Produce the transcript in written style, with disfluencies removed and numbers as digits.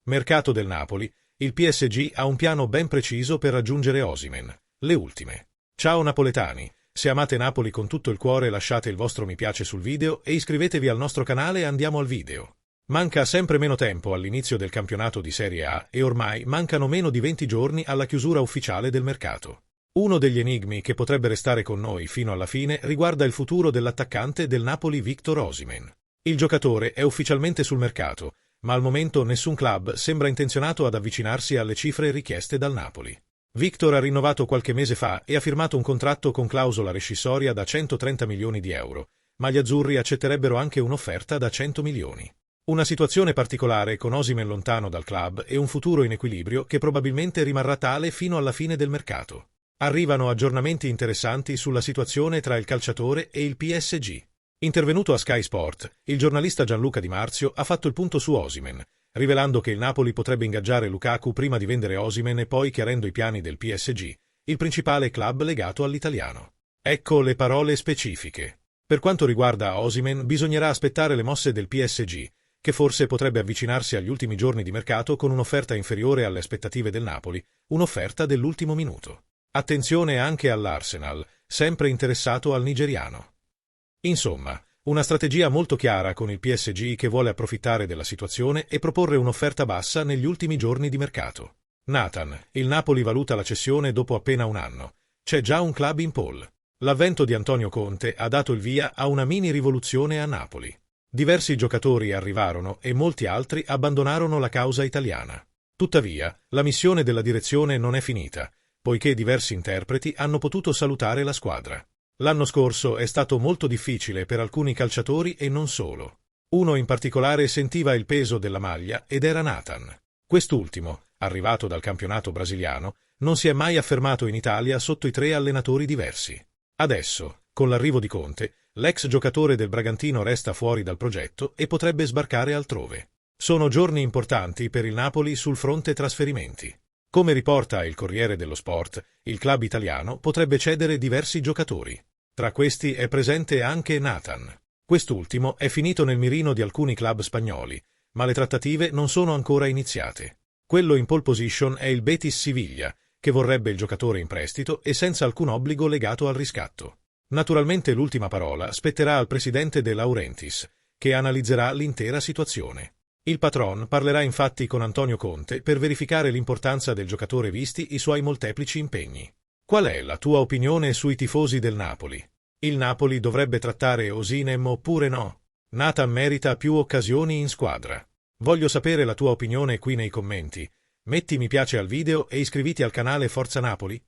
Mercato del Napoli. Il PSG ha un piano ben preciso per raggiungere Osimhen. Le ultime. Ciao napoletani. Se amate Napoli con tutto il cuore lasciate il vostro mi piace sul video e iscrivetevi al nostro canale e andiamo al video. Manca sempre meno tempo all'inizio del campionato di Serie A e ormai mancano meno di 20 giorni alla chiusura ufficiale del mercato. Uno degli enigmi che potrebbe restare con noi fino alla fine riguarda il futuro dell'attaccante del Napoli Victor Osimhen. Il giocatore è ufficialmente sul mercato, ma al momento nessun club sembra intenzionato ad avvicinarsi alle cifre richieste dal Napoli. Victor ha rinnovato qualche mese fa e ha firmato un contratto con clausola rescissoria da 130 milioni di euro, ma gli azzurri accetterebbero anche un'offerta da 100 milioni. Una situazione particolare con Osimhen lontano dal club e un futuro in equilibrio che probabilmente rimarrà tale fino alla fine del mercato. Arrivano aggiornamenti interessanti sulla situazione tra il calciatore e il PSG. Intervenuto a Sky Sport, il giornalista Gianluca Di Marzio ha fatto il punto su Osimhen, rivelando che il Napoli potrebbe ingaggiare Lukaku prima di vendere Osimhen e poi chiarendo i piani del PSG, il principale club legato all'italiano. Ecco le parole specifiche. Per quanto riguarda Osimhen, bisognerà aspettare le mosse del PSG, che forse potrebbe avvicinarsi agli ultimi giorni di mercato con un'offerta inferiore alle aspettative del Napoli, un'offerta dell'ultimo minuto. Attenzione anche all'Arsenal, sempre interessato al nigeriano. Insomma, una strategia molto chiara con il PSG che vuole approfittare della situazione e proporre un'offerta bassa negli ultimi giorni di mercato. Nathan, il Napoli valuta la cessione dopo appena un anno. C'è già un club in pole. L'avvento di Antonio Conte ha dato il via a una mini rivoluzione a Napoli. Diversi giocatori arrivarono e molti altri abbandonarono la causa italiana. Tuttavia, la missione della direzione non è finita, poiché diversi interpreti hanno potuto salutare la squadra. L'anno scorso è stato molto difficile per alcuni calciatori e non solo. Uno in particolare sentiva il peso della maglia ed era Nathan. Quest'ultimo, arrivato dal campionato brasiliano, non si è mai affermato in Italia sotto i 3 allenatori diversi. Adesso, con l'arrivo di Conte, l'ex giocatore del Bragantino resta fuori dal progetto e potrebbe sbarcare altrove. Sono giorni importanti per il Napoli sul fronte trasferimenti. Come riporta il Corriere dello Sport, il club italiano potrebbe cedere diversi giocatori. Tra questi è presente anche Nathan. Quest'ultimo è finito nel mirino di alcuni club spagnoli, ma le trattative non sono ancora iniziate. Quello in pole position è il Betis Siviglia, che vorrebbe il giocatore in prestito e senza alcun obbligo legato al riscatto. Naturalmente l'ultima parola spetterà al presidente De Laurentiis, che analizzerà l'intera situazione. Il patron parlerà infatti con Antonio Conte per verificare l'importanza del giocatore visti i suoi molteplici impegni. Qual è la tua opinione sui tifosi del Napoli? Il Napoli dovrebbe trattare Osimhen oppure no? Nathan merita più occasioni in squadra. Voglio sapere la tua opinione qui nei commenti. Metti mi piace al video e iscriviti al canale Forza Napoli.